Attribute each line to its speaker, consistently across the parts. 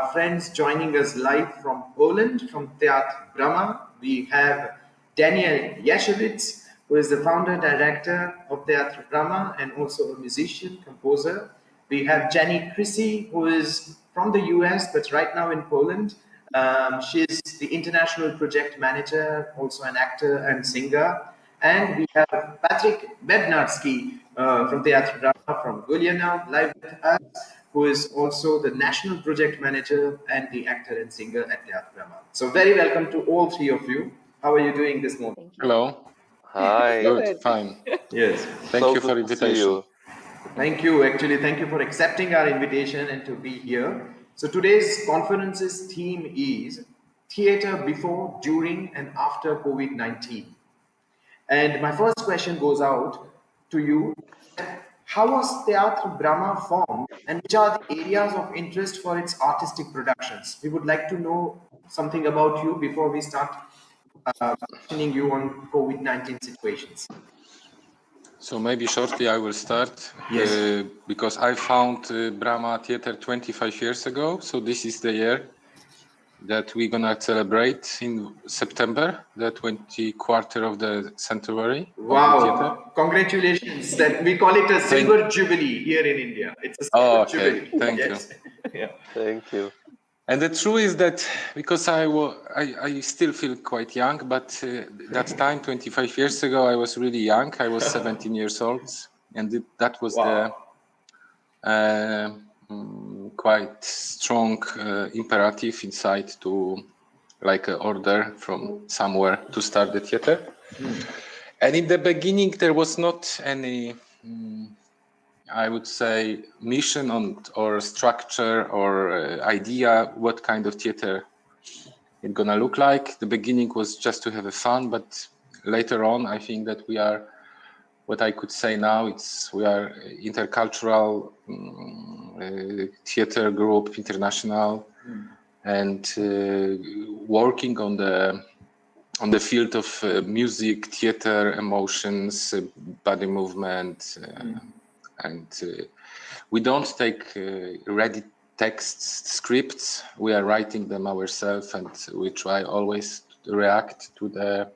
Speaker 1: our friends joining us live from Poland, from Teatr Brama. We have Daniel Jacewicz, who is the founder director of Teatr Brama and also a musician, composer. We have Jenny Crissey, who is from the US but right now in Poland. She's the international project manager, also an actor and singer. And we have Patryk Bednarski from Teatr Brama from Guliana, live with us, who is also the national project manager and the actor and singer at Teatr Brama. So very welcome to all three of you. How are you doing this morning?
Speaker 2: Hello.
Speaker 3: Hi.
Speaker 2: Good, fine.
Speaker 1: Yes.
Speaker 2: Thank you for invitation.
Speaker 1: Thank you. Actually, thank you for accepting our invitation and to be here. So today's conference's theme is theater before, during, and after COVID-19. And my first question goes out to you. How was Teatr Brama formed, and which are the areas of interest for its artistic productions? We would like to know something about you before we start questioning you on COVID-19 situations.
Speaker 2: So maybe shortly I will start.
Speaker 1: Yes.
Speaker 2: Because I found Brama Theater 25 years ago. So this is the year that we're gonna celebrate in September, the 20th quarter of the centenary.
Speaker 1: Wow!
Speaker 2: Of the theater.
Speaker 1: Congratulations! That we call it a silver jubilee here in India. It's a silver jubilee.
Speaker 2: Thank you.
Speaker 1: Yeah.
Speaker 3: Thank you.
Speaker 2: And the truth is that because I still feel quite young, but that time 25 years ago I was really young. I was 17 years old, and that was the quite strong imperative inside to like an order from somewhere to start the theater. And in the beginning there was not any I would say mission or structure or idea what kind of theater it's gonna look like. The beginning was just to have a fun, but later on I think that we are what I could say now we are intercultural theater group, international, and working on the field of music, theater, emotions, body movement, and we don't take ready texts, scripts. We are writing them ourselves, and we try always to react to the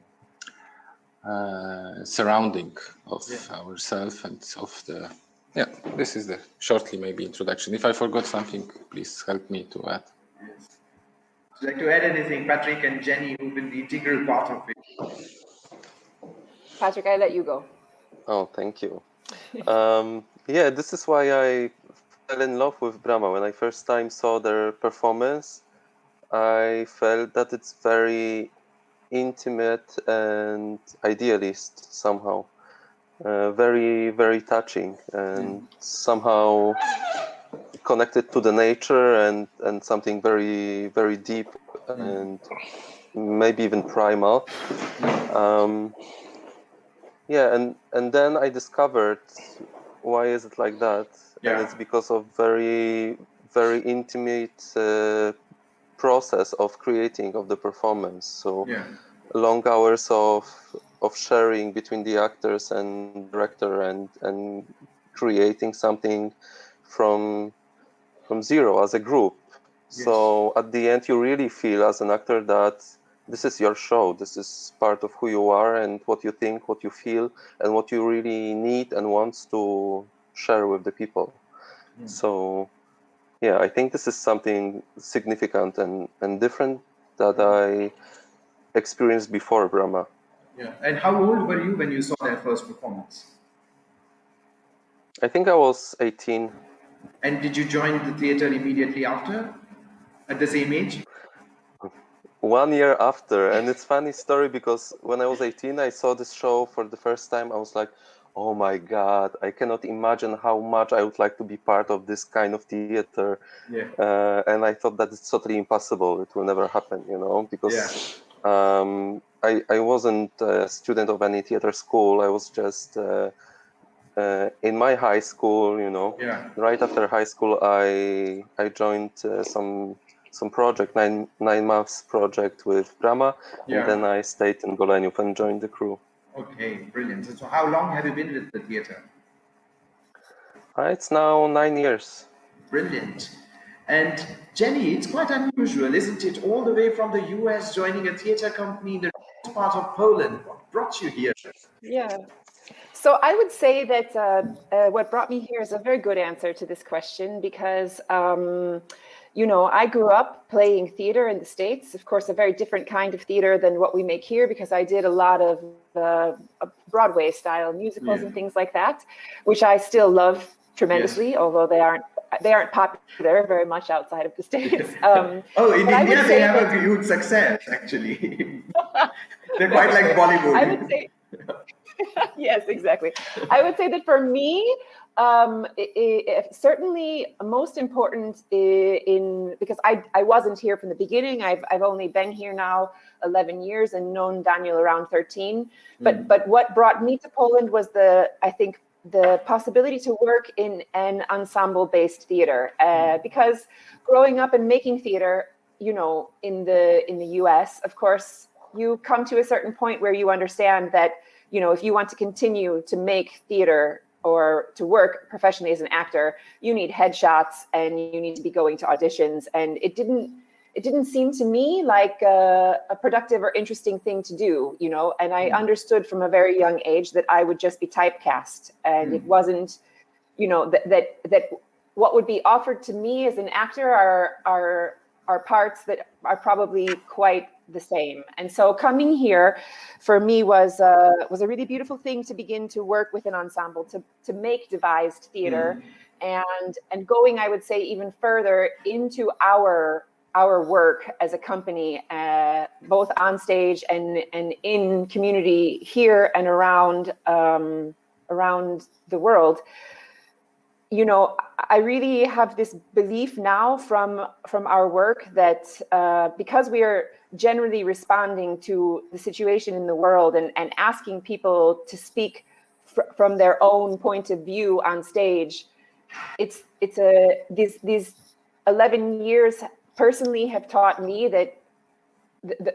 Speaker 2: surrounding of ourselves and of the this is the shortly maybe introduction. If I forgot something, please help me to add.
Speaker 1: Yes. Would you like to add anything, Patryk and Jenny, who've been the integral part of it?
Speaker 4: Patryk, I let you go.
Speaker 3: Oh, thank you. Yeah, this is why I fell in love with Brama. When I first time saw their performance, I felt that it's very intimate and idealist somehow. Very, very touching and somehow connected to the nature and something very, very deep and maybe even primal. Yeah, and then I discovered why is it like that, and it's because of very, very intimate process of creating of the performance. So long hours of sharing between the actors and director and creating something from zero as a group. So at the end you really feel as an actor that this is your show, this is part of who you are and what you think, what you feel, and what you really need and wants to share with the people. So yeah, I think this is something significant and different that I experienced before Brama.
Speaker 1: Yeah. And how old were you when you saw their first performance?
Speaker 3: I think I was 18.
Speaker 1: And did you join the theater immediately after, at the same age?
Speaker 3: 1 year after. And it's funny story because when I was 18, I saw this show for the first time. I was like, oh my God, I cannot imagine how much I would like to be part of this kind of theater. And I thought that it's totally impossible. It will never happen, you know, because I wasn't a student of any theater school. I was just in my high school, you know. Right after high school, I joined some project, nine months project with Brama, and then I stayed in Goleniów and joined the crew.
Speaker 1: Okay, brilliant. So how long have you been with the theater?
Speaker 3: It's now 9 years.
Speaker 1: Brilliant. And Jenny, it's quite unusual, isn't it? All the way from the US, joining a theater company in the part of Poland. What brought you here?
Speaker 4: Yeah. So I would say that what brought me here is a very good answer to this question because, you know, I grew up playing theater in the States, of course, a very different kind of theater than what we make here because I did a lot of Broadway style musicals and things like that, which I still love tremendously, although they aren't popular very much outside of the States.
Speaker 1: Oh, in India, they have a huge success, actually. They're quite like Bollywood.
Speaker 4: I would say, yes, exactly. I would say that for me, certainly most important because I wasn't here from the beginning. I've only been here now 11 years and known Daniel around 13. But what brought me to Poland was I think the possibility to work in an ensemble-based theater because growing up and making theater, you know, in the US, of course, you come to a certain point where you understand that, you know, if you want to continue to make theater or to work professionally as an actor, you need headshots and you need to be going to auditions. And it didn't seem to me like a productive or interesting thing to do, you know, and I understood from a very young age that I would just be typecast and it wasn't, you know, that what would be offered to me as an actor are parts that are probably quite the same. And so coming here for me was a really beautiful thing to begin to work with an ensemble, to make devised theater and going, I would say, even further into our work as a company, both on stage and in community here and around the world. You know, I really have this belief now from our work that because we are generally responding to the situation in the world and asking people to speak from their own point of view on stage, these 11 years personally have taught me that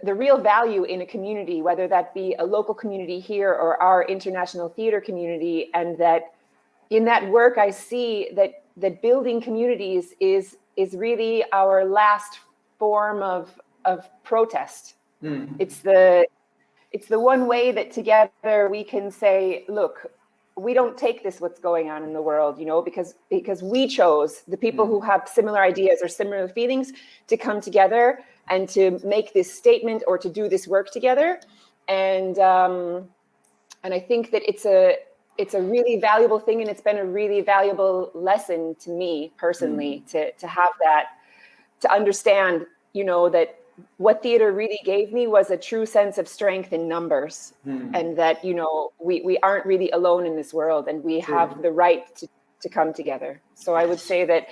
Speaker 4: the real value in a community, whether that be a local community here or our international theater community, and that in that work, I see that building communities is really our last form of protest. It's the one way that together we can say, look, we don't take this what's going on in the world, you know, because we chose, the people who have similar ideas or similar feelings, to come together and to make this statement or to do this work together. And I think that it's a really valuable thing, and it's been a really valuable lesson to me personally to have that, to understand, you know, that what theater really gave me was a true sense of strength in numbers, and that, you know, we aren't really alone in this world, and we have the right to come together. So I would say that,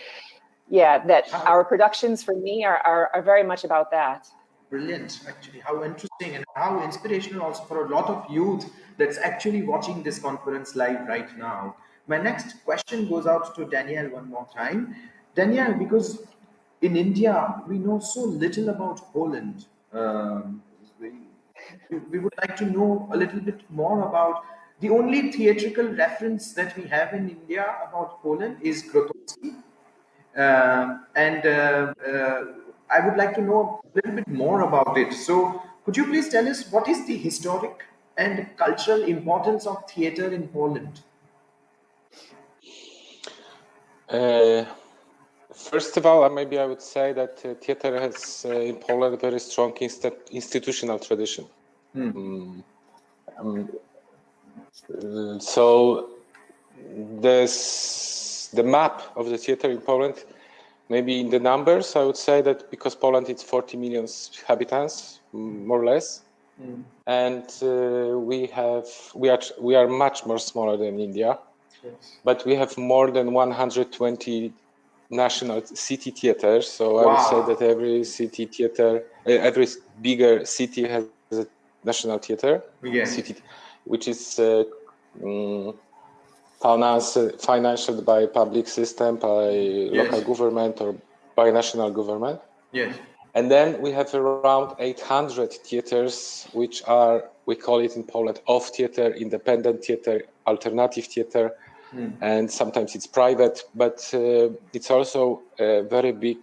Speaker 4: yeah, that our productions for me are very much about that.
Speaker 1: Brilliant, actually. How interesting and how inspirational also for a lot of youth that's actually watching this conference live right now. My next question goes out to Danielle one more time. Danielle, because in India, we know so little about Poland. We would like to know a little bit more about the only theatrical reference that we have in India about Poland is Grotowski. I would like to know a little bit more about it. So could you please tell us what is the historic and cultural importance of theater in Poland?
Speaker 2: First of all, maybe I would say that theater has in Poland a very strong institutional tradition. So the map of the theater in Poland, maybe in the numbers, I would say that because Poland is 40 million inhabitants, more or less, and we are much more smaller than India, but we have more than 120 national city theaters. So I would say that every city theater, every bigger city has a national theater, city, which is financed by public system, by local government or by national government.
Speaker 1: Yes.
Speaker 2: And then we have around 800 theaters, which are, we call it in Poland, off theater, independent theater, alternative theater. and sometimes it's private, but it's also a very big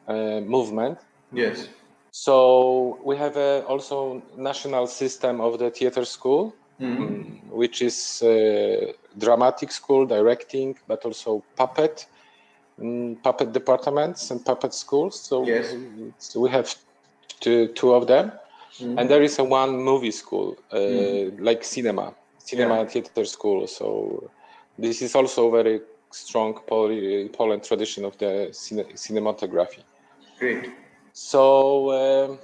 Speaker 2: movement.
Speaker 1: Yes.
Speaker 2: So we have also national system of the theater school, which is dramatic school, directing, but also puppet departments and puppet schools. So
Speaker 1: yes.
Speaker 2: We have two of them. And there is one movie school, like cinema theater school. So this is also very strong Poland tradition of the cinematography.
Speaker 1: Great.
Speaker 2: So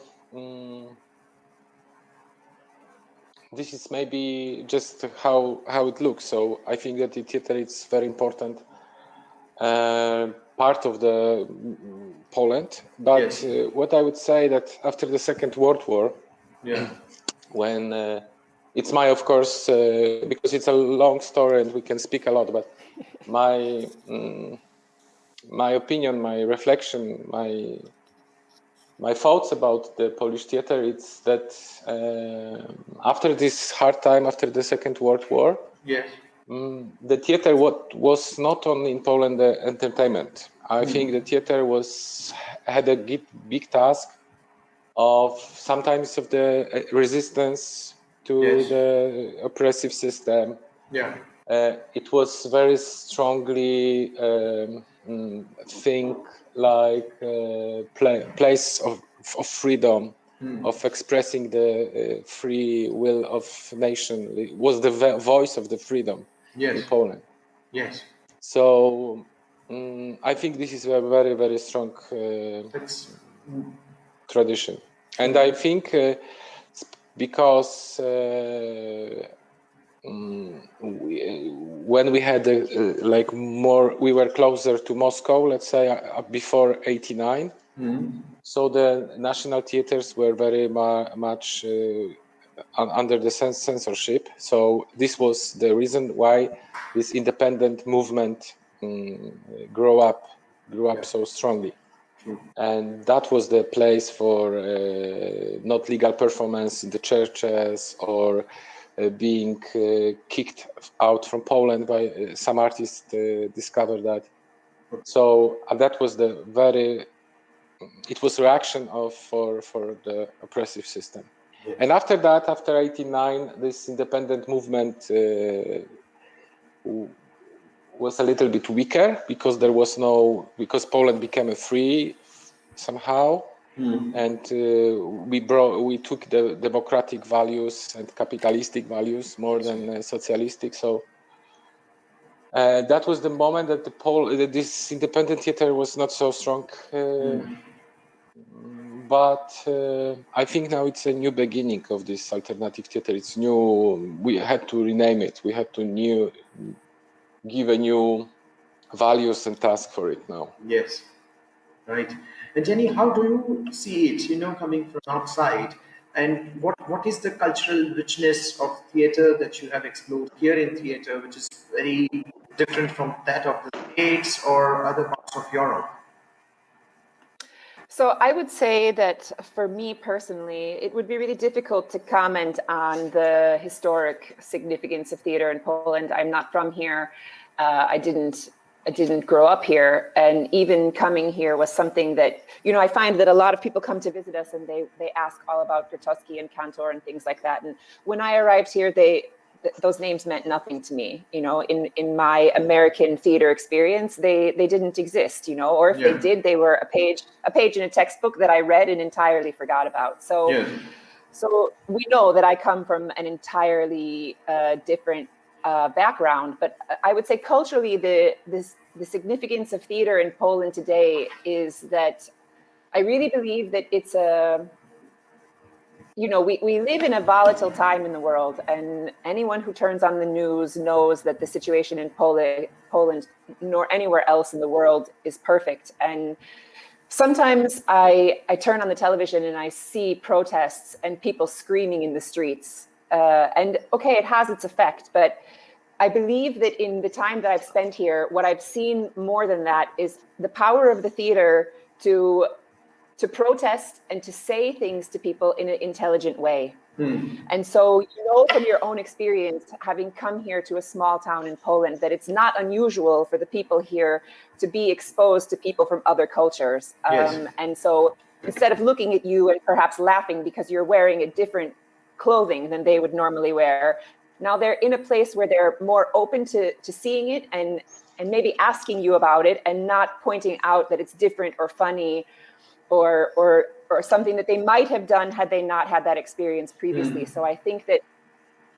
Speaker 2: this is maybe just how it looks. So I think that the theater is very important part of the Poland. But what I would say that after the Second World War, when it's my, of course, because it's a long story and we can speak a lot, but my opinion, my reflection, my thoughts about the Polish theater, it's that after this hard time, after the Second World War, the theater was not only in Poland the entertainment. I think the theater had a big task of sometimes of the resistance to the oppressive system. It was very strongly think like place of freedom, of expressing the free will of nation. It was the voice of the freedom in Poland. So I think this is a very, very strong tradition. And I think because when we had like more, we were closer to Moscow, let's say before '89. So the national theaters were very much under the censorship. So this was the reason why this independent movement grew up so strongly. And that was the place for not legal performance in the churches or being kicked out from Poland by some artists discovered that. So that was it was reaction for the oppressive system. And after that, after '89, this independent movement was a little bit weaker because because Poland became free somehow, and we took the democratic values and capitalistic values more than socialistic. So that was the moment that this independent theater was not so strong. But I think now it's a new beginning of this alternative theater. It's new. We had to rename it. We had to give a new values and task for it now.
Speaker 1: Yes, right. And Jenny, how do you see it, coming from outside? And what is the cultural richness of theater that you have explored here in theater, which is very different from that of the States or other parts of Europe?
Speaker 4: So I would say that for me personally, it would be really difficult to comment on the historic significance of theater in Poland. I'm not from here. I didn't grow up here, and even coming here was something that, I find that a lot of people come to visit us and they ask all about Grotowski and Kantor and things like that. And when I arrived here, those names meant nothing to me. In my American theater experience, they didn't exist. Or if they did, they were a page in a textbook that I read and entirely forgot about. So we know that I come from an entirely different background, but I would say culturally, the significance of theater in Poland today is that I really believe that it's we live in a volatile time in the world, and anyone who turns on the news knows that the situation in Poland nor anywhere else in the world is perfect. And sometimes I turn on the television and I see protests and people screaming in the streets. And okay, it has its effect, but I believe that in the time that I've spent here, what I've seen more than that is the power of the theater to to protest and to say things to people in an intelligent way. And so, you know, from your own experience, having come here to a small town in Poland, that it's not unusual for the people here to be exposed to people from other cultures. And so instead of looking at you and perhaps laughing because you're wearing a different clothing than they would normally wear, now they're in a place where they're more open to seeing it and maybe asking you about it and not pointing out that it's different or funny or something that they might have done had they not had that experience previously. So I think that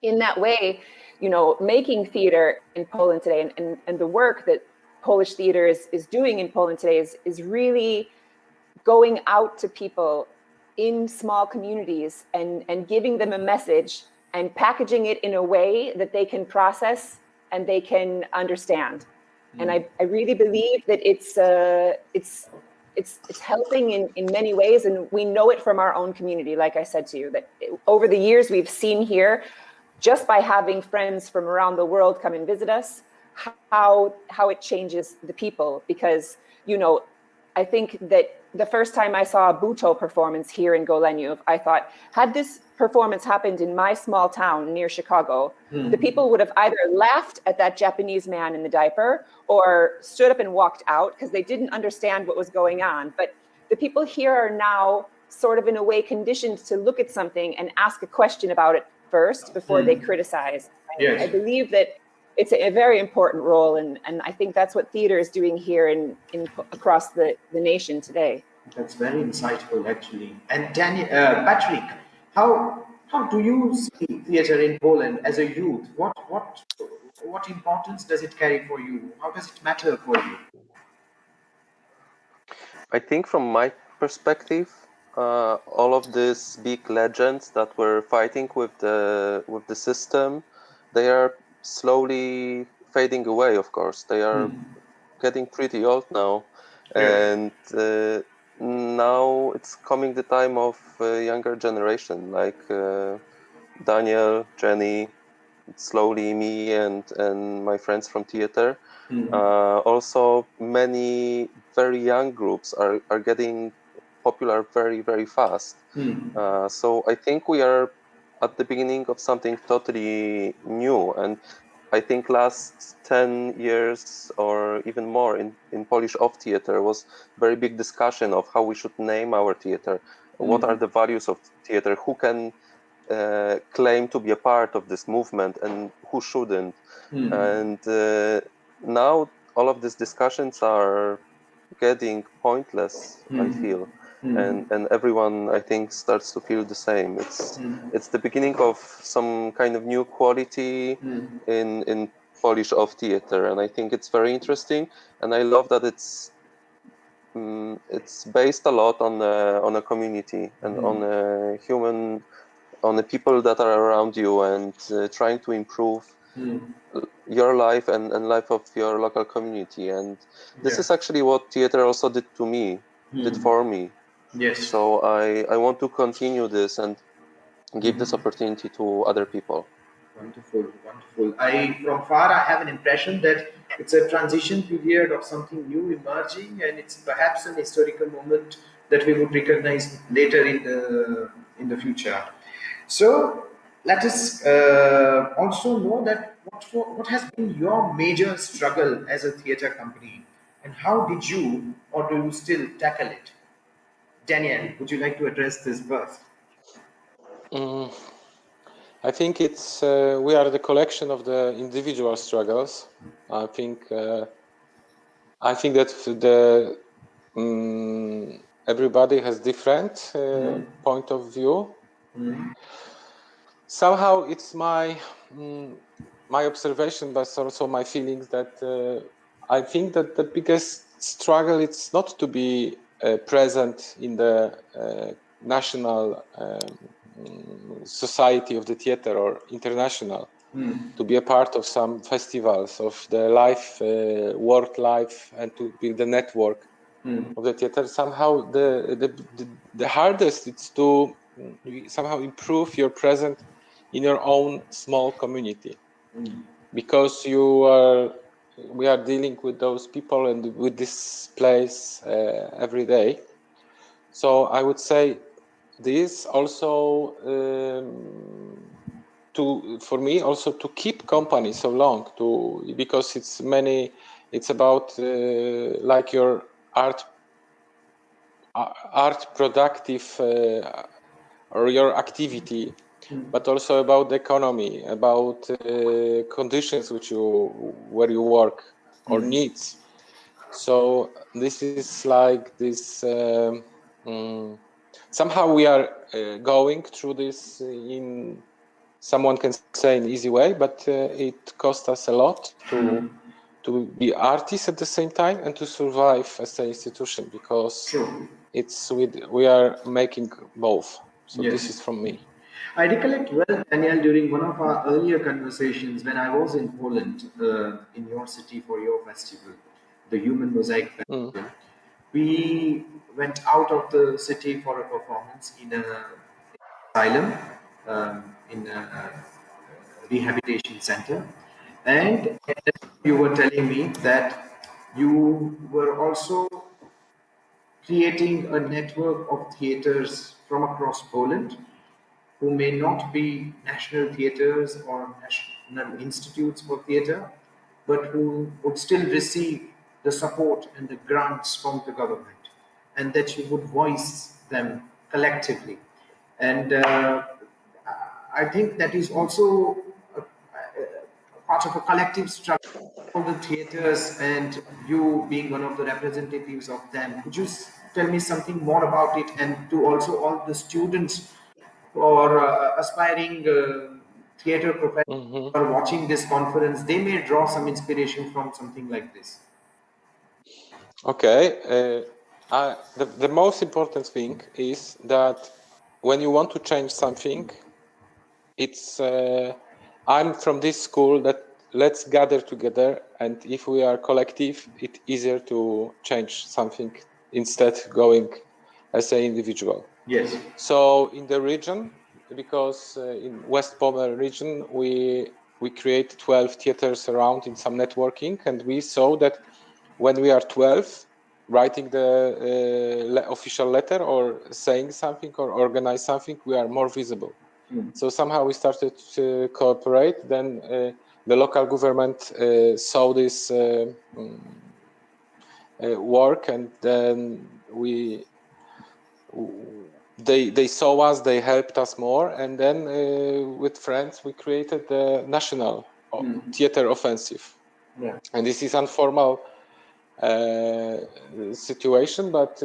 Speaker 4: in that way, you know, making theater in Poland today and the work that Polish theater is doing in Poland today is really going out to people in small communities and giving them a message and packaging it in a way that they can process and they can understand. And I really believe that it's helping in many ways, and we know it from our own community. Like I said to you, that over the years we've seen here, just by having friends from around the world come and visit us, how it changes the people. Because, you know, I think that the first time I saw a Buto performance here in Goleniów, I thought, had this performance happened in my small town near Chicago, the people would have either laughed at that Japanese man in the diaper or stood up and walked out because they didn't understand what was going on. But the people here are now sort of in a way conditioned to look at something and ask a question about it first before they criticize. I believe that it's a very important role, and I think that's what theater is doing here in across the nation today.
Speaker 1: That's very insightful, actually. And Patryk, how do you see theater in Poland as a youth? What importance does it carry for you? How does it matter for you?
Speaker 3: I think from my perspective, all of these big legends that were fighting with the system, they are slowly fading away. Of course, they are getting pretty old now, and now it's coming the time of younger generation like Daniel, Jenny, slowly me and my friends from theater. Also, many very young groups are getting popular very, very fast. So I think we are at the beginning of something totally new. And I think last 10 years or even more in Polish off theater was very big discussion of how we should name our theater. What are the values of theater? Who can claim to be a part of this movement and who shouldn't? And now all of these discussions are getting pointless, I feel. And everyone, I think, starts to feel the same. It's the beginning of some kind of new quality in Polish off theater, and I think it's very interesting. And I love that it's based a lot on a community and on a human, on the people that are around you, and trying to improve your life and life of your local community. And this is actually what theater also did to me, did for me. So I want to continue this and give this opportunity to other people.
Speaker 1: Wonderful, wonderful. From far, I have an impression that it's a transition period of something new emerging, and it's perhaps an historical moment that we would recognize later in the future. So let us also know that what has been your major struggle as a theater company, and how did you, or do you still tackle it? Daniel, would you like to address this first?
Speaker 2: I think it's we are the collection of the individual struggles. I think that everybody has different point of view. Somehow it's my observation, but also my feelings that I think that the biggest struggle it's not to be present in the national society of the theater or international, to be a part of some festivals of the life, work life, and to build the network of the theater. Somehow the hardest is to somehow improve your presence in your own small community, because we are dealing with those people and with this place every day. So I would say this also for me also to keep company so long, because it's about like your art productive or your activity, but also about the economy, about conditions where you work or needs. So this is like this. Somehow we are going through this in, someone can say, an easy way, but it cost us a lot to be artists at the same time and to survive as an institution, because we are making both. So this is from me.
Speaker 1: I recollect well, Daniel, during one of our earlier conversations when I was in Poland, in your city for your festival, the Human Mosaic Festival. We went out of the city for a performance in an asylum, in a rehabilitation center. And you were telling me that you were also creating a network of theaters from across Poland who may not be national theaters or national institutes for theater, but who would still receive the support and the grants from the government, and that you would voice them collectively. And I think that is also a part of a collective struggle, all the theaters, and you being one of the representatives of them. Could you tell me something more about it, and to also all the students or aspiring theater professionals who are watching this conference, they may draw some inspiration from something like this?
Speaker 2: Okay. The most important thing is that when you want to change something, it's I'm from this school that let's gather together, and if we are collective, it's easier to change something instead going as an individual.
Speaker 1: Yes.
Speaker 2: So in the region, because in West Pomer region, we create 12 theaters around in some networking, and we saw that when we are 12, writing the official letter or saying something or organize something, we are more visible. So somehow we started to cooperate. Then the local government saw this work, and then they saw us, they helped us more, and then with friends we created the national theater offensive. And this is informal situation, but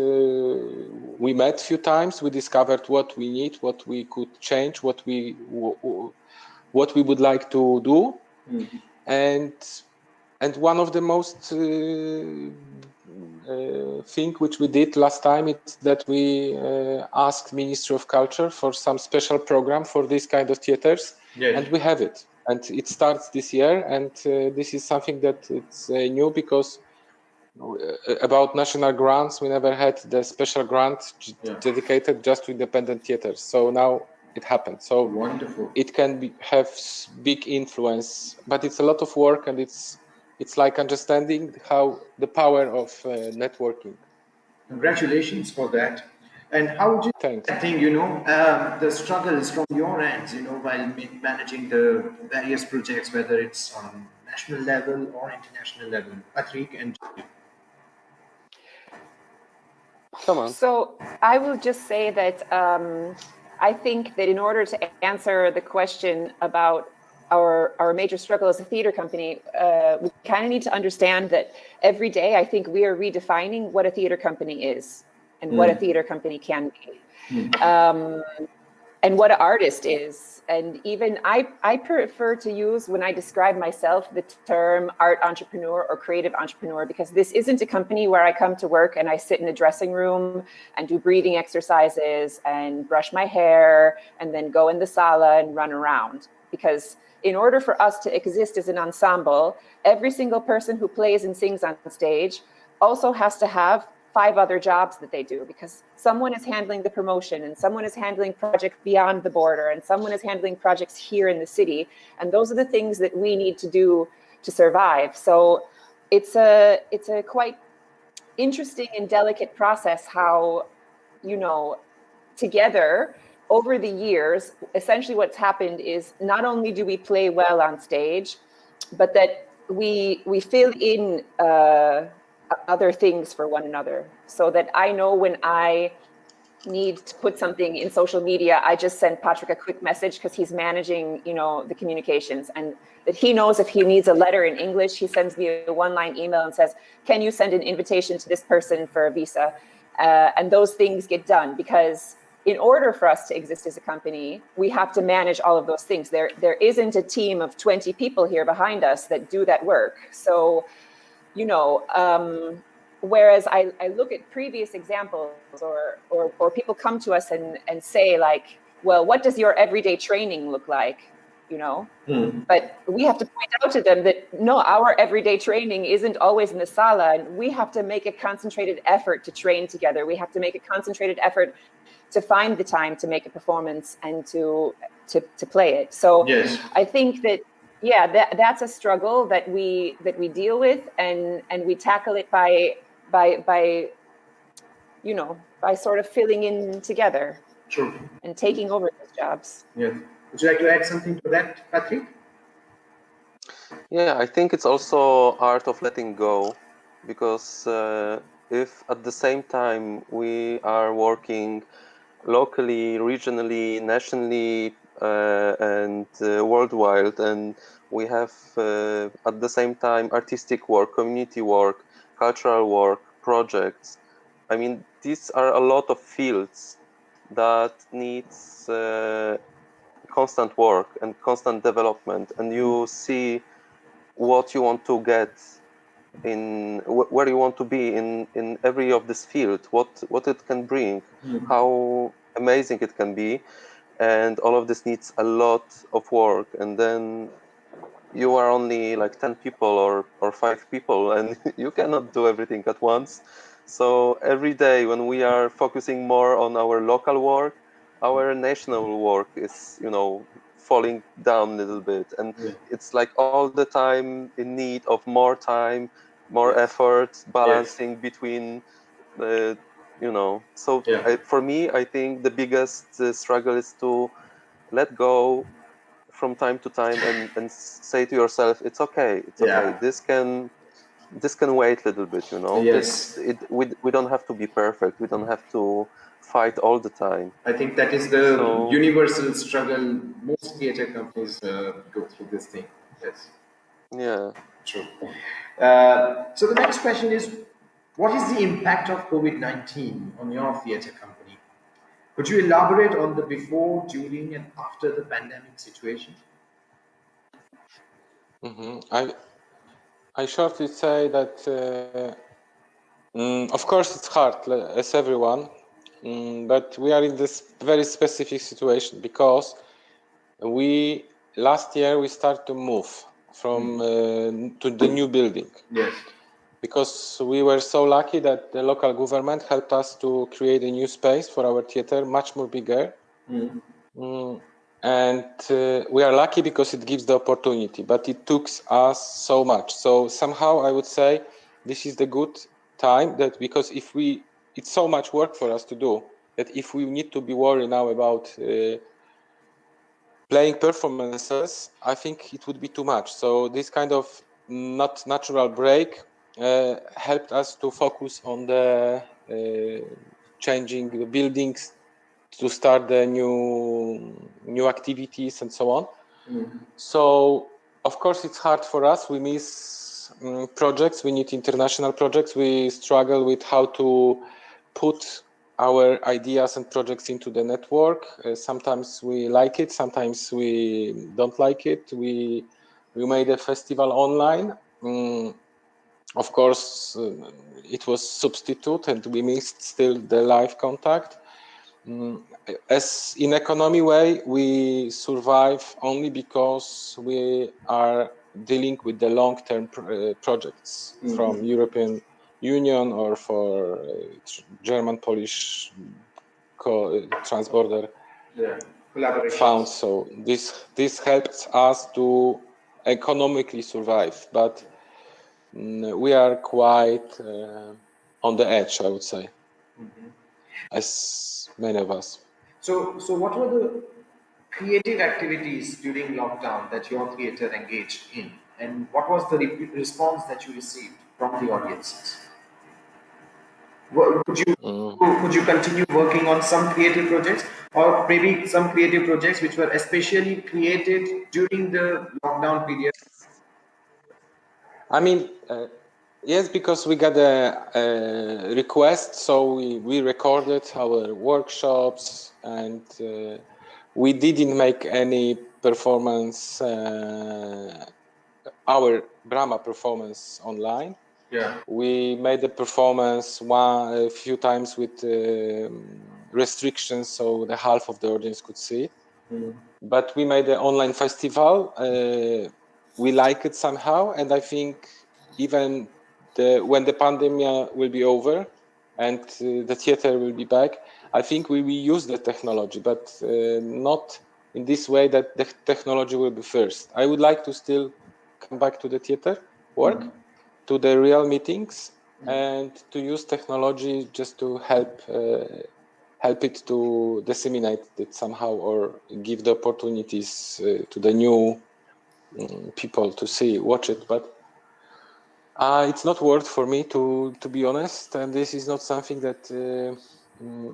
Speaker 2: we met a few times. We discovered what we need, what we could change, what we would like to do. And one of the most thing which we did last time is that we asked Ministry of Culture for some special program for this kind of theaters. And we have it, and it starts this year. And this is something that it's new, because about national grants, we never had the special grant dedicated just to independent theaters. So now it happened. So
Speaker 1: wonderful.
Speaker 2: It can have big influence, but it's a lot of work, and it's like understanding how the power of networking.
Speaker 1: Congratulations for that. And how do you think, the struggles from your ends, while managing the various projects, whether it's on national level or international level? Patryk and
Speaker 3: come on.
Speaker 4: So I will just say that I think that in order to answer the question about our major struggle as a theater company, we kind of need to understand that every day I think we are redefining what a theater company is and what a theater company can be, and what an artist is. And even I prefer to use, when I describe myself, the term art entrepreneur or creative entrepreneur, because this isn't a company where I come to work and I sit in a dressing room and do breathing exercises and brush my hair and then go in the sala and run around. Because in order for us to exist as an ensemble, every single person who plays and sings on stage also has to have 5 other jobs that they do, because someone is handling the promotion, and someone is handling projects beyond the border, and someone is handling projects here in the city. And those are the things that we need to do to survive. So it's a quite interesting and delicate process how together over the years, essentially what's happened is not only do we play well on stage, but that we fill in other things for one another. So that I know when I need to put something in social media, I just send Patryk a quick message because he's managing, the communications, and that he knows if he needs a letter in English, he sends me a one-line email and says, can you send an invitation to this person for a visa? And those things get done, because in order for us to exist as a company, we have to manage all of those things. There isn't a team of 20 people here behind us that do that work. So, whereas I look at previous examples, or people come to us and say like, well, what does your everyday training look like? But we have to point out to them that no, our everyday training isn't always in the sala, and we have to make a concentrated effort to train together. We have to make a concentrated effort to find the time to make a performance and to play it. So
Speaker 1: yes.
Speaker 4: I think that, that's a struggle that we deal with, and we tackle it by sort of filling in together.
Speaker 1: True.
Speaker 4: And taking over those jobs.
Speaker 1: Yeah. Would you like to add something to that, Patryk?
Speaker 3: Yeah, I think it's also art of letting go, because if at the same time we are working locally, regionally, nationally, and worldwide, and we have at the same time artistic work, community work, cultural work, projects. I mean, these are a lot of fields that needs constant work and constant development, and you see what you want to get in where you want to be in every of this field, what it can bring, how amazing it can be, and all of this needs a lot of work. And then you are only like 10 people or 5 people, and you cannot do everything at once. So every day when we are focusing more on our local work, our national work is falling down a little bit, and it's like all the time in need of more time, more effort, balancing between so for me, I think the biggest struggle is to let go from time to time and say to yourself, it's okay, this can wait a little bit,
Speaker 1: Yes.
Speaker 3: We don't have to be perfect, we don't have to fight all the time.
Speaker 1: I think that is the universal struggle most theater companies go through this thing. Yes.
Speaker 3: Yeah.
Speaker 1: True. So the next question is, what is the impact of COVID-19 on your theater company? Could you elaborate on the before, during, and after the pandemic situation?
Speaker 2: I shortly say that, of course, it's hard, as everyone, but we are in this very specific situation because last year we started to move from to the new building.
Speaker 1: Yes.
Speaker 2: Because we were so lucky that the local government helped us to create a new space for our theater, much more bigger. And we are lucky because it gives the opportunity, but it took us so much. So somehow I would say this is the good time, that because it's so much work for us to do, that if we need to be worried now about playing performances, I think it would be too much. So this kind of not natural break helped us to focus on the changing the buildings, to start the new activities and so on. So of course it's hard for us. We miss projects. We need international projects. We struggle with how to put our ideas and projects into the network. Sometimes we like it, sometimes we don't like it. We made a festival online. Of course, it was substitute, and we missed still the live contact. As in economy way, we survive only because we are dealing with the long-term projects from European Union or for German-Polish transborder funds. So this helps us to economically survive, but we are quite on the edge, I would say. as many of us.
Speaker 1: So what were the creative activities during lockdown that your theatre engaged in, and what was the response that you received from the audiences? Could you continue working on some creative projects, or maybe some creative projects which were especially created during the lockdown period?
Speaker 2: I mean, yes, because we got a request, so we recorded our workshops, and we didn't make any performance, our drama performance online.
Speaker 1: Yeah.
Speaker 2: We made the performance a few times with restrictions, so the half of the audience could see it. But we made an online festival. We like it somehow, and I think even when the pandemic will be over and the theater will be back, I think we will use the technology, but not in this way that the technology will be first. I would like to still come back to the theater work, to the real meetings, and to use technology just to help it to disseminate it somehow, or give the opportunities to the new people to watch it. But it's not worth for me, to be honest, and this is not something that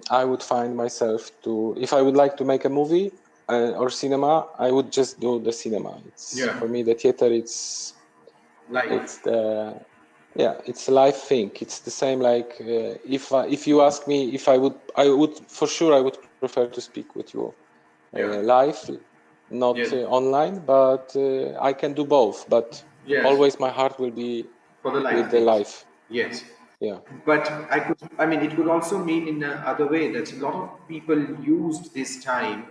Speaker 2: I would find myself to. If I would like to make a movie or cinema, I would just do the cinema. For me, the theater, it's it's a live thing. It's the same like if you ask me if I would for sure, I would prefer to speak with you live, not online, but I can do both. But always my heart will be
Speaker 1: for the live
Speaker 2: with the live.
Speaker 1: Yes.
Speaker 2: Yeah.
Speaker 1: But it could also mean in another way that a lot of people used this time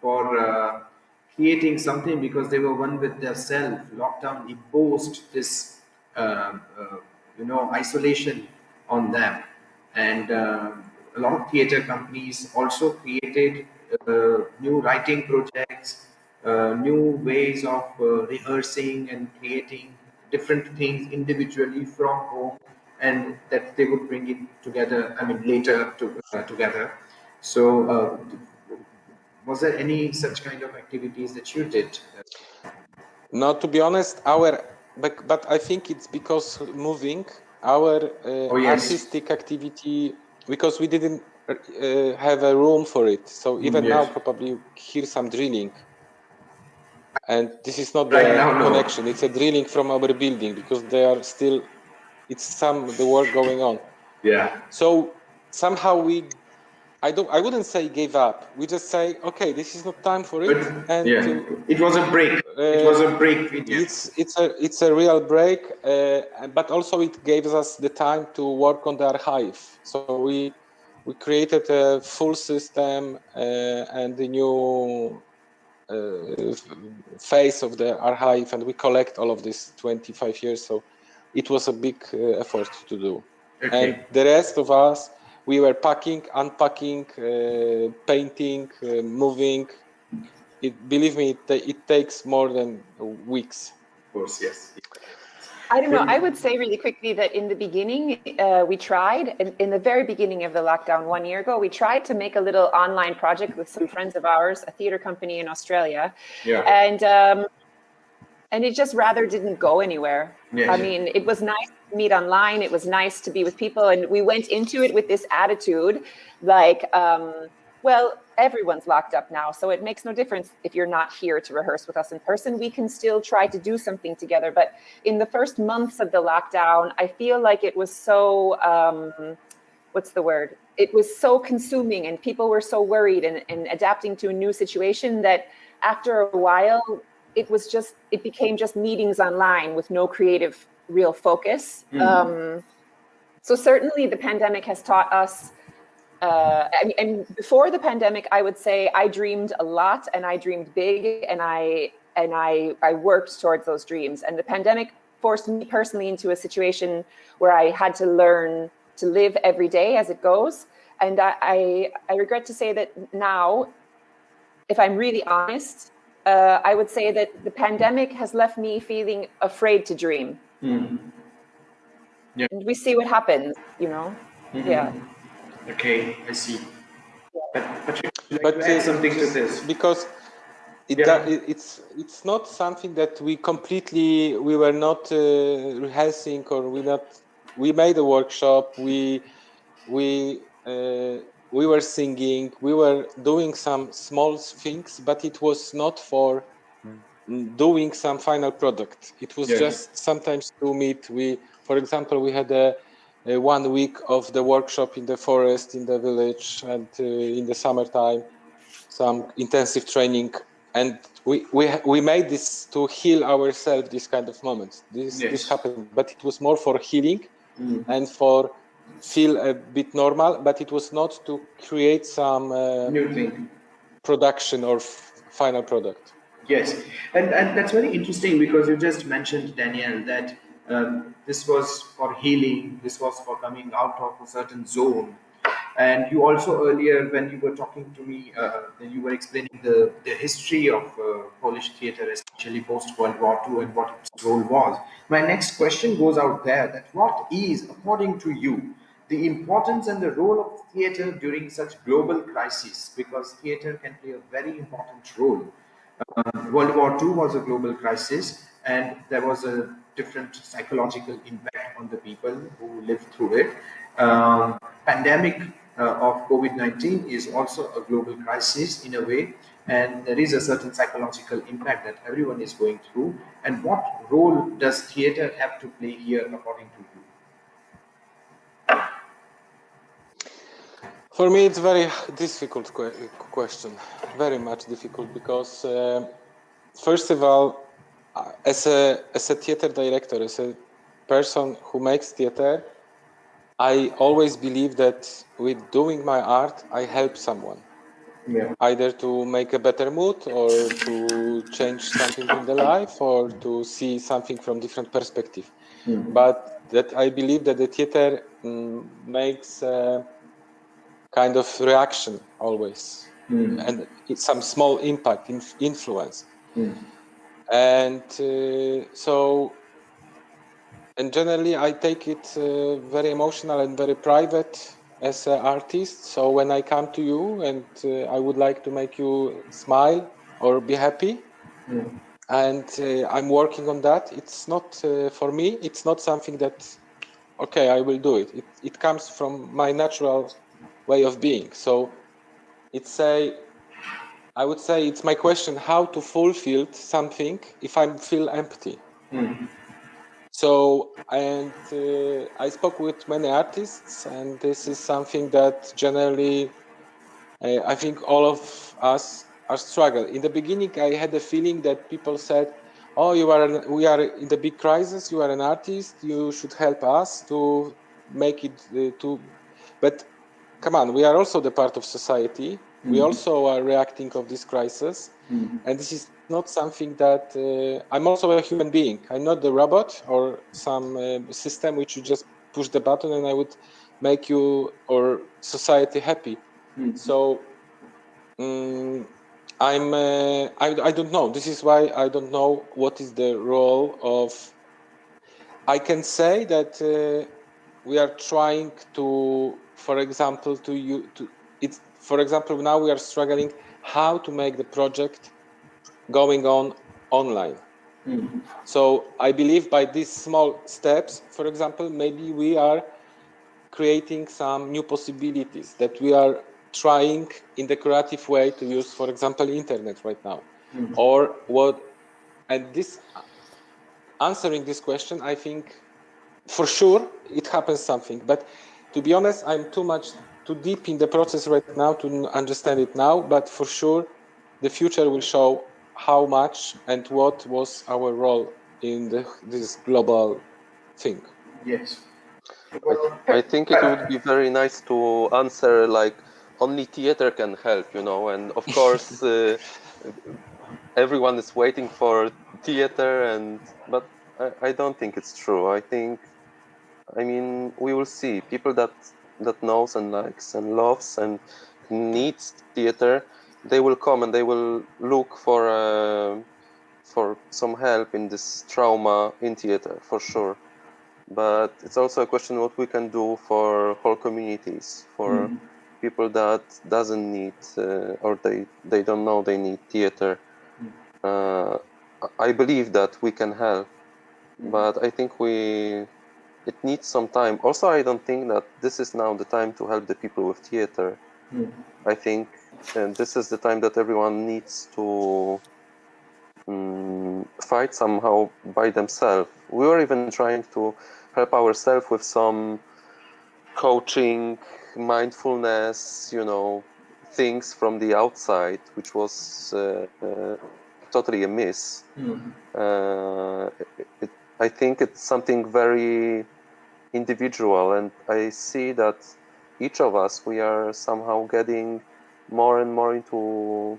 Speaker 1: for creating something, because they were one with their self. Lockdown imposed this, isolation on them, and a lot of theatre companies also created new writing projects, new ways of rehearsing and creating different things individually from home, and that they would bring it together. Later together. So, was there any such kind of activities that you did?
Speaker 2: No, to be honest, but I think it's because moving our artistic activity, because we didn't have a room for it. So even now, probably you hear some drilling, and this is not the connection. It's a drilling from our building, because it's the work going on.
Speaker 1: Yeah.
Speaker 2: So somehow I wouldn't say gave up. We just say, okay, this is not time for it. And
Speaker 1: it was a break. It was a break.
Speaker 2: It's a real break, but also it gave us the time to work on the archive. So we created a full system and the new phase of the archive, and we collect all of this 25 years. So it was a big effort to do. Okay. And the rest of us, we were packing, unpacking, painting, moving. Believe me, it takes more than weeks.
Speaker 1: Of course, yes.
Speaker 4: I don't know. I would say really quickly that in the beginning, we tried, in the very beginning of the lockdown 1 year ago, we tried to make a little online project with some friends of ours, a theater company in Australia. Yeah. And it just rather didn't go anywhere. Yes. It was nice to meet online. It was nice to be with people. And we went into it with this attitude, like, well, everyone's locked up now, so it makes no difference if you're not here to rehearse with us in person. We can still try to do something together. But in the first months of the lockdown, I feel like it was so, what's the word? It was so consuming, and people were so worried and adapting to a new situation that after a while, it became just meetings online with no creative real focus. So certainly the pandemic has taught us, and before the pandemic, I would say I dreamed a lot and I dreamed big, and I worked towards those dreams. And the pandemic forced me personally into a situation where I had to learn to live every day as it goes. And I regret to say that now, if I'm really honest, I would say that the pandemic has left me feeling afraid to dream. Yeah. And we see what happens, Yeah.
Speaker 1: Okay, I see. But Patryk, would you like to add something to this?
Speaker 2: Because it's not something that we were not rehearsing, or we made a workshop, we were singing, we were doing some small things, but it was not for doing some final product. It was just sometimes to meet. For example, we had a 1 week of the workshop in the forest, in the village, and in the summertime, some intensive training. And we made this to heal ourselves, this kind of moments. This happened, but it was more for healing and for feel a bit normal, but it was not to create some
Speaker 1: new thing,
Speaker 2: production or final product.
Speaker 1: Yes, and that's very interesting because you just mentioned, Daniel, that this was for healing, this was for coming out of a certain zone. And you also earlier, when you were talking to me, you were explaining the history of Polish theatre, especially post World War II, and what its role was. My next question goes out there: that what is, according to you, the importance and the role of theatre during such global crises? Because theatre can play a very important role. World War II was a global crisis, and there was a different psychological impact on the people who lived through it. Pandemic of COVID-19 is also a global crisis in a way, and there is a certain psychological impact that everyone is going through. And what role does theater have to play here, according to you?
Speaker 2: For me, it's very difficult question, very much difficult, because first of all, as a theater director, as a person who makes theater, I always believe that with doing my art, I help someone. Yeah. Either to make a better mood, or to change something in the life, or to see something from different perspective. Mm-hmm. But that I believe that the theater makes kind of reaction always, and it's some small impact, influence. And and generally I take it very emotional and very private as an artist. So when I come to you and I would like to make you smile or be happy, and I'm working on that, it's not for me, it's not something that, okay, I will do it. It comes from my natural way of being. So I would say it's my question, how to fulfill something if I feel empty. So, and I spoke with many artists, and this is something that generally I think all of us are struggling. In the beginning, I had a feeling that people said, "Oh, we are in the big crisis. You are an artist. You should help us to make it But come on, we are also the part of society. We also are reacting of this crisis, and this is not something that I'm also a human being. I'm not the robot or some system which you just push the button and I would make you or society happy. So I don't know. This is why I don't know what is the role of. I can say that we are trying to, for example, for example, now we are struggling how to make the project going on online. So I believe by these small steps, for example, maybe we are creating some new possibilities that we are trying in the creative way to use, for example, internet right now. Or what, and this answering this question, I think for sure it happens something, but to be honest, I'm too deep in the process right now to understand it now, but for sure the future will show how much and what was our role in this global thing.
Speaker 1: Yes.
Speaker 3: I think it would be very nice to answer like only theater can help, and of course everyone is waiting for theater, but I don't think it's true. I mean, we will see people that knows and likes and loves and needs theater. They will come and they will look for some help in this trauma in theater, for sure. but it's also a question what we can do for whole communities, for people that doesn't need or they don't know they need theater. I believe that we can help, but I think it needs some time. Also, I don't think that this is now the time to help the people with theater. I think this is the time that everyone needs to fight somehow by themselves. We were even trying to help ourselves with some coaching, mindfulness, things from the outside, which was totally a miss. I think it's something very individual, and I see that each of us, we are somehow getting more and more into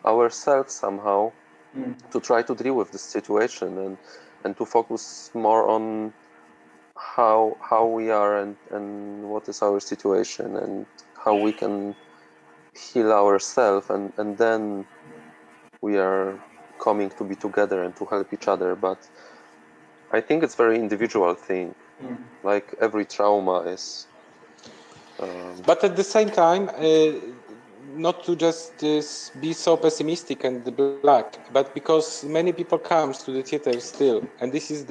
Speaker 3: ourselves somehow to try to deal with this situation and to focus more on how we are and what is our situation and how we can heal ourselves, and then we are coming to be together and to help each other. But I think it's very individual thing, like every trauma is.
Speaker 2: But at the same time, not to just be so pessimistic and black, but because many people comes to the theater still, and this is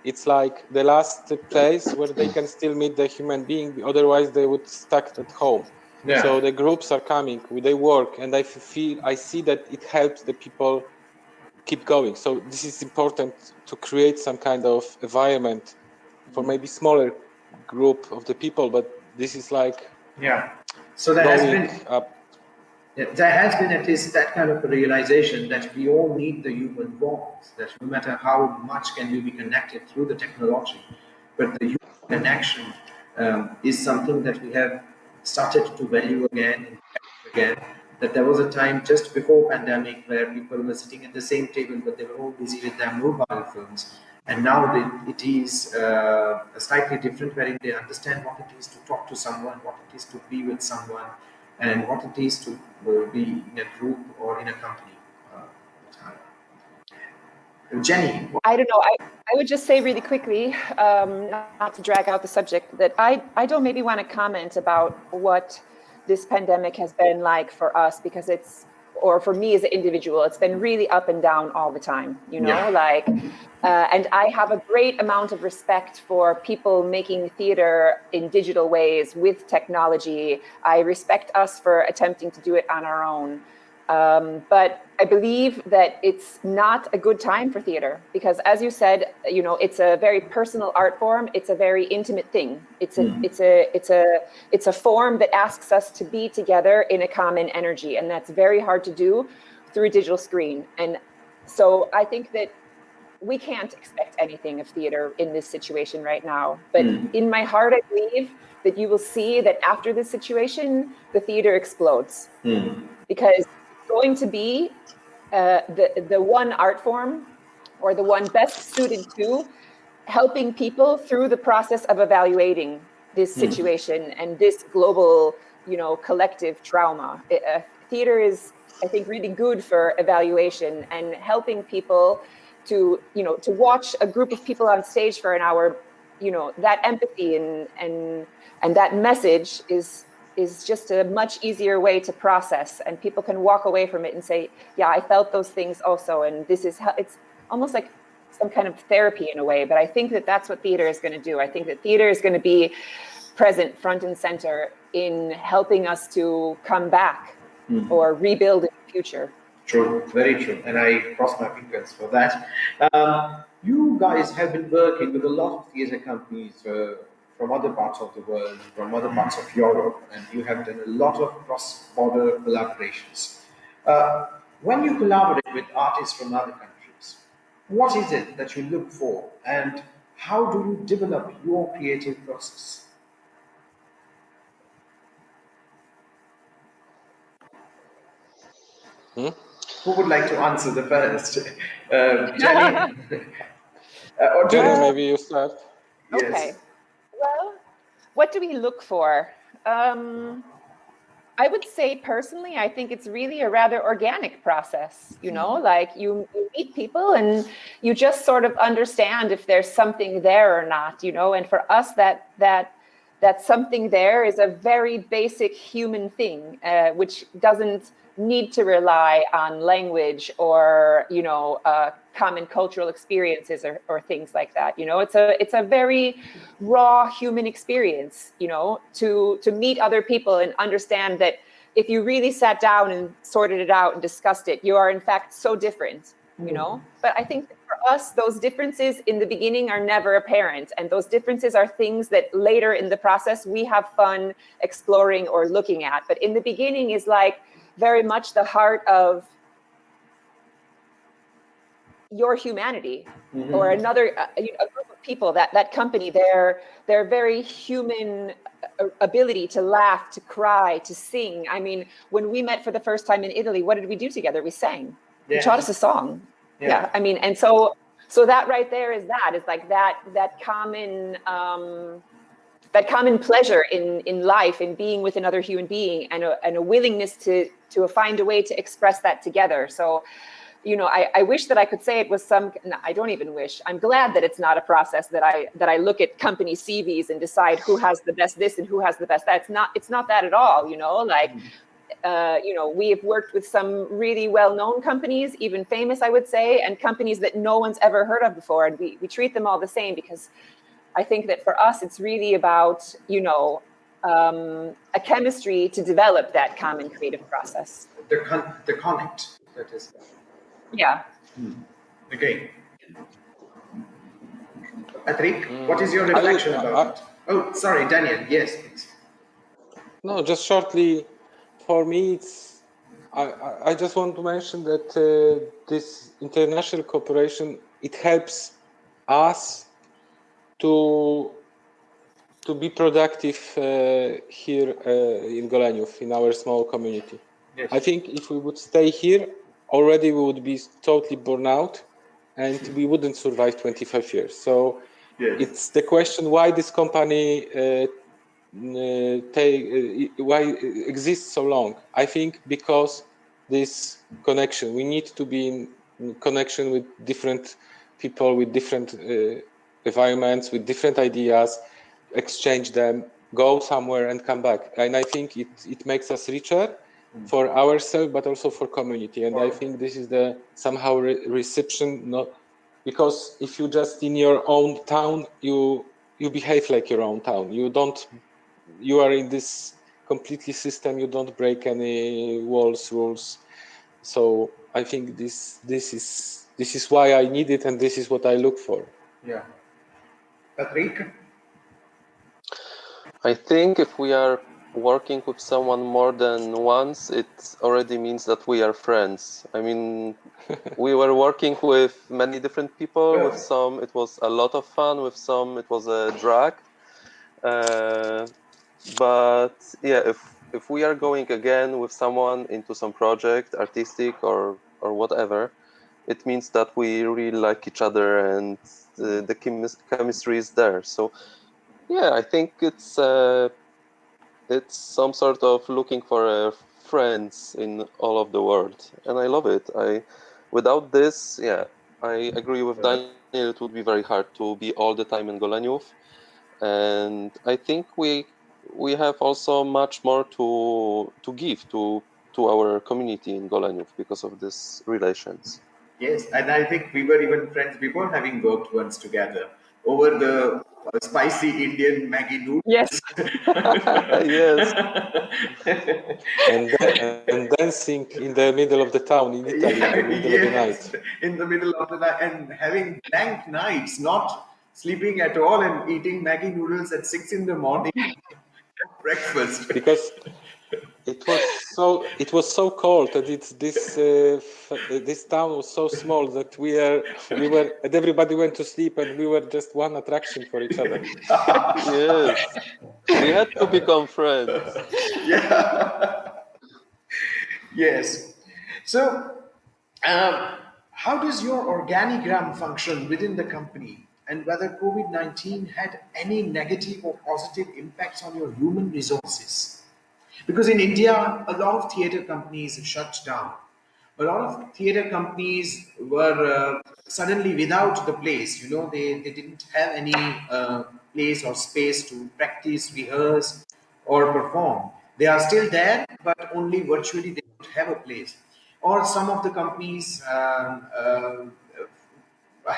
Speaker 2: it's like the last place where they can still meet the human being. Otherwise, they would stuck at home. Yeah. So the groups are coming, they work, and I see that it helps the people keep going. So this is important to create some kind of environment for maybe smaller group of the people, but this is like
Speaker 1: so there has been
Speaker 2: up.
Speaker 1: There has been at least that kind of a realization that we all need the human warmth, that no matter how much can we be connected through the technology, but the human connection is something that we have started to value again, that there was a time just before pandemic where people were sitting at the same table, but they were all busy with their mobile phones. And now it is slightly different, wherein they understand what it is to talk to someone, what it is to be with someone, and what it is to be in a group or in a company. Jenny?
Speaker 4: I don't know. I would just say really quickly, not to drag out the subject, that I don't maybe want to comment about what this pandemic has been like for us, because or for me as an individual, it's been really up and down all the time, and I have a great amount of respect for people making theater in digital ways with technology. I respect us for attempting to do it on our own. But I believe that it's not a good time for theater because, as you said, it's a very personal art form. It's a very intimate thing. It's a form that asks us to be together in a common energy, and that's very hard to do through a digital screen. And so I think that we can't expect anything of theater in this situation right now. But in my heart, I believe that you will see that after this situation, the theater explodes because going to be the one art form or the one best suited to helping people through the process of evaluating this situation and this global, collective trauma. Theater is, I think, really good for evaluation and helping people to watch a group of people on stage for an hour. That empathy and that message is just a much easier way to process, and people can walk away from it and say, yeah, I felt those things also, and it's almost like some kind of therapy in a way. But I think that that's what theater is going to do. I think that theater is going to be present front and center in helping us to come back or rebuild in the future.
Speaker 1: True, very true, and I cross my fingers for that. You guys have been working with a lot of theater companies from other parts of the world, from other parts of Europe, and you have done a lot of cross-border collaborations. When you collaborate with artists from other countries, what is it that you look for, and how do you develop your creative process? Who would like to answer the first? Jenny?
Speaker 2: Or Jenny, maybe you start.
Speaker 1: Yes.
Speaker 4: Okay. Well, what do we look for? I would say personally, I think it's really a rather organic process, you know, like you meet people and you just sort of understand if there's something there or not, you know, and for us that something there is a very basic human thing, which doesn't need to rely on language or, you know, common cultural experiences or things like that. You know, it's a very raw human experience, you know, to meet other people and understand that if you really sat down and sorted it out and discussed it, you are in fact so different, you know. But I think that for us, those differences in the beginning are never apparent, and those differences are things that later in the process we have fun exploring or looking at. But in the beginning is like very much the heart of your humanity, or another a group of people, that company, their very human ability to laugh, to cry, to sing. I mean, when we met for the first time in Italy, what did we do together? We sang. You taught us a song. Yeah. I mean, and so that right there is like that common pleasure in life, in being with another human being, and a willingness to find a way to express that together. So, you know, I wish that I could say it was no, I don't even wish. I'm glad that it's not a process that I look at company CVs and decide who has the best this and who has the best that. It's not that at all, you know, like, you know, we have worked with some really well-known companies, even famous, I would say, and companies that no one's ever heard of before. And we treat them all the same, because I think that for us, it's really about, you know, a chemistry to develop that common creative process.
Speaker 1: The connect, that is.
Speaker 4: Yeah.
Speaker 1: Okay. Patryk, what is your reflection about it? Oh, sorry, Daniel. Yes, please.
Speaker 2: No, just shortly. For me, it's. I just want to mention that this international cooperation, it helps us to be productive here in Goleniów, in our small community. Yes. I think if we would stay here, already we would be totally burnt out, and we wouldn't survive 25 years. So it's the question why this company why it exists so long. I think because this connection, we need to be in connection with different people, with different environments, with different ideas, exchange them, go somewhere and come back. And I think it makes us richer for ourselves, but also for community. And I think this is the somehow reception, not because if you just in your own town, you behave like your own town. You are in this completely system. You don't break any rules. So I think this is why I need it, and this is what I look for.
Speaker 1: Yeah. Patryk?
Speaker 3: I think if we are working with someone more than once, it already means that we are friends. I mean, we were working with many different people. With some, it was a lot of fun. With some, it was a drag. But yeah, if we are going again with someone into some project, artistic or whatever, it means that we really like each other, and the chemistry is there. So yeah, I think it's some sort of looking for friends in all of the world, and I love it. Without this, yeah, I agree with Daniel. It would be very hard to be all the time in Goleniów, and I think we have also much more to give to our community in Goleniów because of these relations.
Speaker 1: Yes, and I think we were even friends before, having worked once together over the spicy Indian Maggi noodles.
Speaker 4: Yes.
Speaker 3: Yes.
Speaker 2: and dancing in the middle of the town in Italy, in the middle of the night.
Speaker 1: In the middle of the night, and having blank nights, not sleeping at all, and eating Maggi noodles at 6 in the morning breakfast.
Speaker 2: Because it was so cold, and this town was so small that we were and everybody went to sleep, and we were just one attraction for each other.
Speaker 3: Yes, we had to become friends.
Speaker 1: Yeah. Yes. So, how does your organigram function within the company, and whether COVID-19 had any negative or positive impacts on your human resources? Because in India, a lot of theatre companies shut down. A lot of theatre companies were suddenly without the place. They didn't have any place or space to practice, rehearse, or perform. They are still there, but only virtually. They don't have a place. Or some of the companies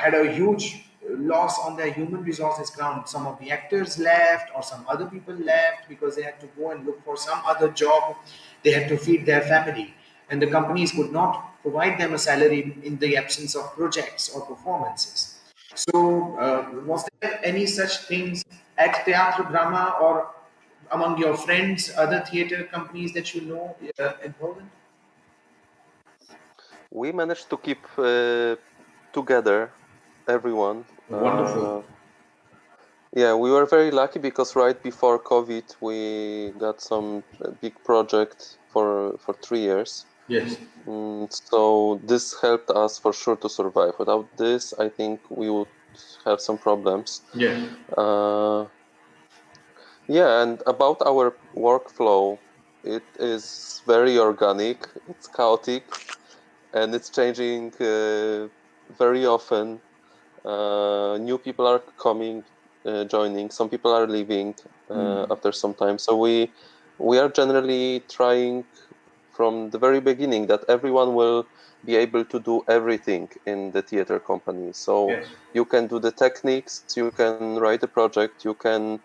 Speaker 1: had a huge loss on their human resources ground. Some of the actors left, or some other people left because they had to go and look for some other job. They had to feed their family, and the companies could not provide them a salary in the absence of projects or performances. So, was there any such things at Teatro Brahma or among your friends, other theater companies that you know in Poland?
Speaker 3: We managed to keep together, everyone.
Speaker 1: Wonderful.
Speaker 3: Yeah, we were very lucky because right before COVID, we got some big project for 3 years.
Speaker 1: Yes.
Speaker 3: So this helped us for sure to survive. Without this, I think we would have some problems.
Speaker 1: Yeah.
Speaker 3: Yeah, and about our workflow, it is very organic, it's chaotic, and it's changing very often. New people are coming, joining. Some people are leaving after some time. So we are generally trying from the very beginning that everyone will be able to do everything in the theater company. So
Speaker 1: Yes.
Speaker 3: you can do the techniques, you can write a project, you can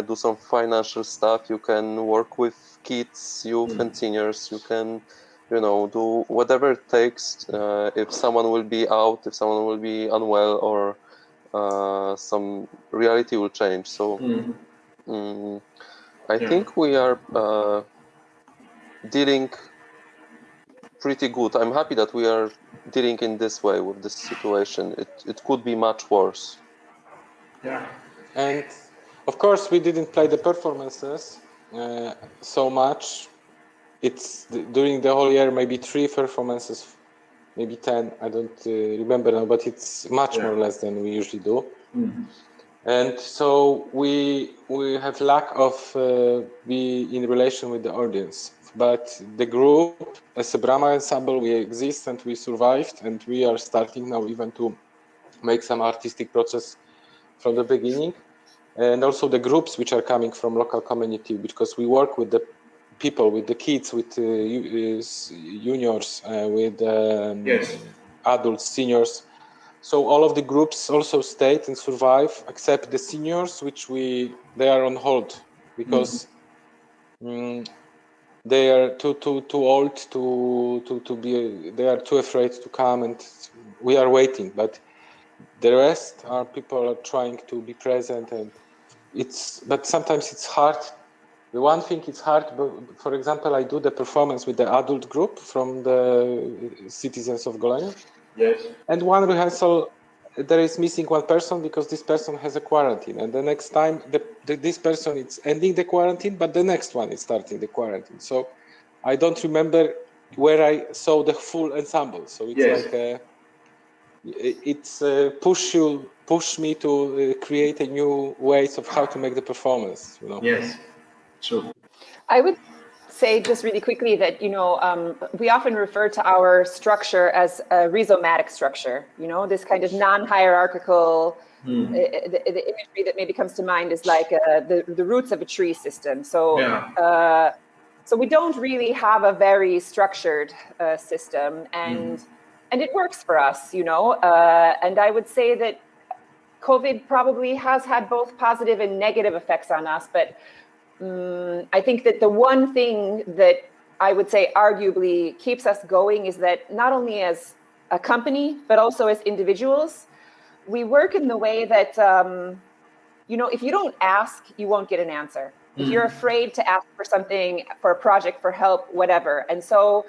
Speaker 3: do some financial stuff, you can work with kids, youth, and seniors, you can do whatever it takes. If someone will be out, if someone will be unwell, or some reality will change. So I think we are dealing pretty good. I'm happy that we are dealing in this way with this situation. It could be much worse.
Speaker 1: Yeah.
Speaker 2: And of course, we didn't play the performances so much. It's during the whole year, maybe 3 performances, maybe 10. I don't remember now, but it's much more or less than we usually do. And so we have lack of be in relation with the audience. But the group, as a Brahma ensemble, we exist and we survived, and we are starting now even to make some artistic process from the beginning. And also the groups which are coming from local community, because we work with the people, with the kids, with juniors, with adults, seniors. So all of the groups also stayed and survive, except the seniors, which they are on hold because they are too old to be. They are too afraid to come, and we are waiting. But the rest are people are trying to be present, and but sometimes it's hard. The one thing it's hard, but for example, I do the performance with the adult group from the citizens of Golenia.
Speaker 1: Yes.
Speaker 2: And one rehearsal, there is missing one person because this person has a quarantine. And the next time, this person is ending the quarantine, but the next one is starting the quarantine. So I don't remember where I saw the full ensemble. So it's like it's push me to create a new ways of how to make the performance.
Speaker 1: Yes. True.
Speaker 4: I would say just really quickly that, we often refer to our structure as a rhizomatic structure, this kind of non-hierarchical, the imagery that maybe comes to mind is like the roots of a tree system. So, so we don't really have a very structured system, and it works for us, and I would say that COVID probably has had both positive and negative effects on us, but I think that the one thing that I would say arguably keeps us going is that not only as a company, but also as individuals, we work in the way that, if you don't ask, you won't get an answer. If you're afraid to ask for something, for a project, for help, whatever. And so,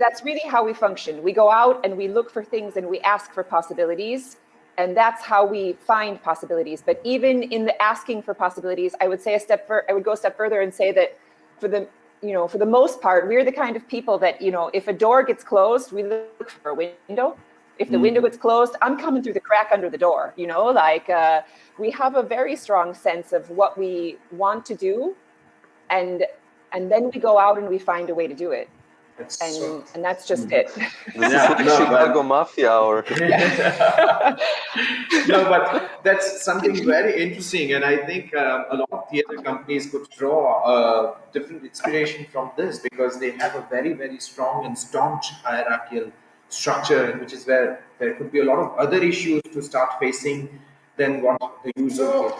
Speaker 4: that's really how we function. We go out and we look for things and we ask for possibilities. And that's how we find possibilities. But even in the asking for possibilities, I would say I would go a step further and say that for the most part, we're the kind of people that, if a door gets closed, we look for a window. If the window gets closed, I'm coming through the crack under the door, we have a very strong sense of what we want to do. And and then we go out and we find a way to do it. And that's just it.
Speaker 3: This is like Chicago Mafia, or
Speaker 1: no, but that's something very interesting, and I think a lot of theater companies could draw different inspiration from this, because they have a very, very strong and staunch hierarchical structure, which is where there could be a lot of other issues to start facing than what the user would.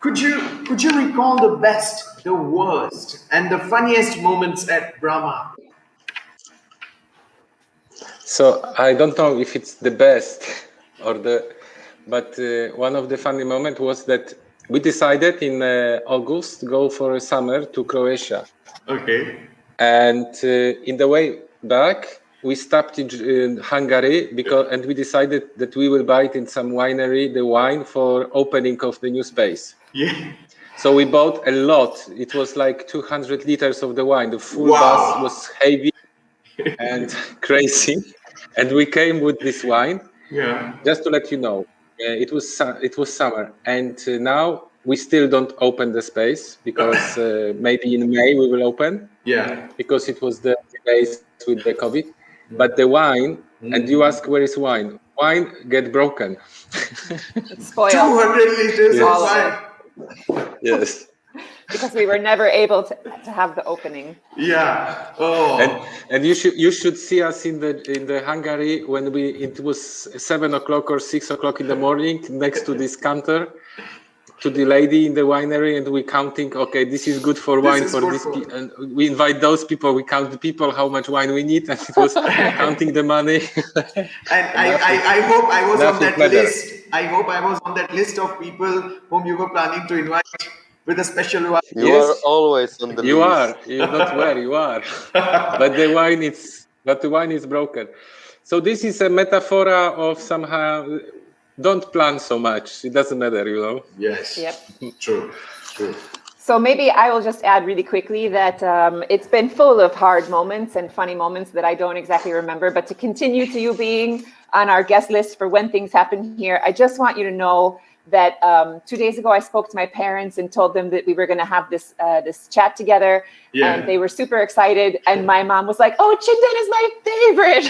Speaker 1: Could you recall the best, the worst, and the funniest moments at Brahma?
Speaker 2: So I don't know if it's the best but one of the funny moments was that we decided in August to go for a summer to Croatia.
Speaker 1: Okay.
Speaker 2: And in the way back, we stopped in Hungary and we decided that we will buy it in some winery, the wine for opening of the new space.
Speaker 1: Yeah.
Speaker 2: So we bought a lot. It was like 200 liters of the wine. The full bus was heavy and crazy. And we came with this wine.
Speaker 1: Yeah.
Speaker 2: Just to let you know, it was summer, and now we still don't open the space, because maybe in May we will open.
Speaker 1: Yeah.
Speaker 2: Because it was the days with the COVID. But the wine, and you ask where is wine? Wine get broken.
Speaker 4: It's spoiled.
Speaker 1: 200 liters of wine.
Speaker 2: Yes.
Speaker 4: Because we were never able to have the opening.
Speaker 1: Yeah. Oh.
Speaker 2: And you should see us in the Hungary when it was 7 o'clock or 6 o'clock in the morning, next to this counter, to the lady in the winery, and we counting. Okay, this is good for wine for this. And we invite those people. We count the people, how much wine we need, and it was counting the money.
Speaker 1: And I hope I was on that list. I hope I was on that list of people whom you were planning to invite. With a special wine.
Speaker 3: You are always on the list.
Speaker 2: You are. You're not where you are. But the wine is broken. So this is a metaphor of somehow don't plan so much. It doesn't matter, you know.
Speaker 1: Yes.
Speaker 4: Yep.
Speaker 1: True.
Speaker 4: So maybe I will just add really quickly that it's been full of hard moments and funny moments that I don't exactly remember. But to continue to you being on our guest list for when things happen here, I just want you to know that 2 days ago I spoke to my parents and told them that we were going to have this chat together, and they were super excited. And my mom was like, "Oh, Chintan is my favorite."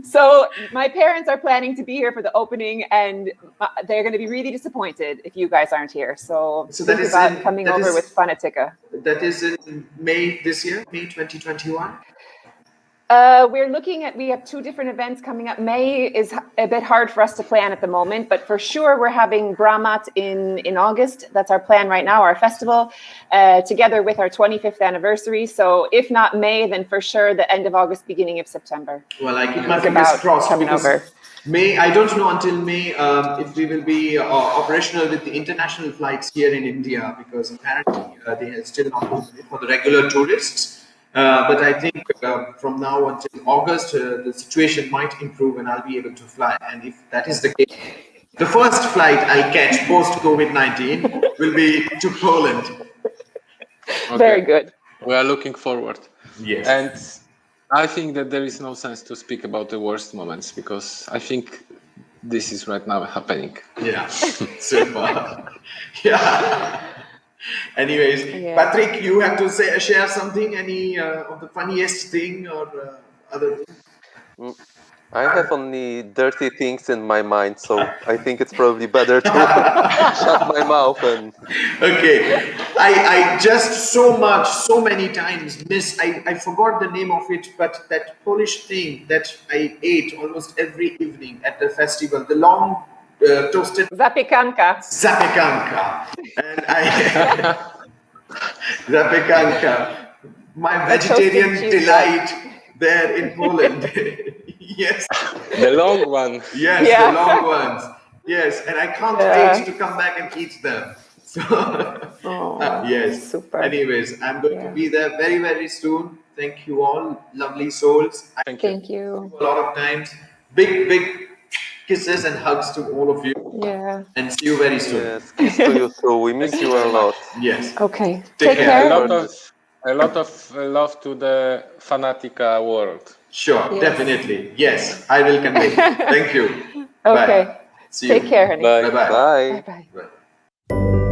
Speaker 4: So my parents are planning to be here for the opening, and they're going to be really disappointed if you guys aren't here. So
Speaker 1: that is
Speaker 4: coming over with Fanatika.
Speaker 1: That is in May this year, May 2021.
Speaker 4: We're looking at, we have 2 different events coming up. May is a bit hard for us to plan at the moment, but for sure we're having Brahmat in August. That's our plan right now, our festival, together with our 25th anniversary. So if not May, then for sure the end of August, beginning of September.
Speaker 1: Well, I keep my fingers crossed,
Speaker 4: coming over.
Speaker 1: May, I don't know until May if we will be operational with the international flights here in India, because apparently they are still not open for the regular tourists. But I think from now until August, the situation might improve and I'll be able to fly. And if that is the case, the first flight I'll catch post-COVID-19 will be to Poland.
Speaker 2: Okay.
Speaker 4: Very good.
Speaker 2: We are looking forward.
Speaker 1: Yes.
Speaker 2: And I think that there is no sense to speak about the worst moments, because I think this is right now happening.
Speaker 1: Yeah, super. Yeah. Anyways, Patryk, you have to share something, any of the funniest thing or other thing?
Speaker 3: I have only dirty things in my mind, so I think it's probably better to shut my mouth and...
Speaker 1: Okay, I just so many times I forgot the name of it, but that Polish thing that I ate almost every evening at the festival, the long toasted
Speaker 4: Zapiekanka.
Speaker 1: And zapiekanka, my vegetarian delight there in Poland. Yes.
Speaker 2: The long one.
Speaker 1: Yes, the long ones. Yes, and I can't wait to come back and eat them. So, yes.
Speaker 4: Super.
Speaker 1: Anyways, I'm going to be there very, very soon. Thank you all, lovely souls.
Speaker 4: Thank you.
Speaker 1: A lot of times. Big kisses and hugs to all of you.
Speaker 4: Yeah.
Speaker 1: And see you very soon.
Speaker 3: Yes, kiss to you too. We miss you a lot.
Speaker 1: Yes.
Speaker 4: Okay.
Speaker 1: Take care.
Speaker 2: A lot of love to the Fanatika world.
Speaker 1: Sure, definitely. Yes, I will convey. Thank you.
Speaker 4: Okay.
Speaker 1: Bye. See you.
Speaker 4: Take care, honey.
Speaker 2: Bye.
Speaker 1: Bye-bye.
Speaker 3: Bye.
Speaker 4: Bye-bye.
Speaker 1: Bye.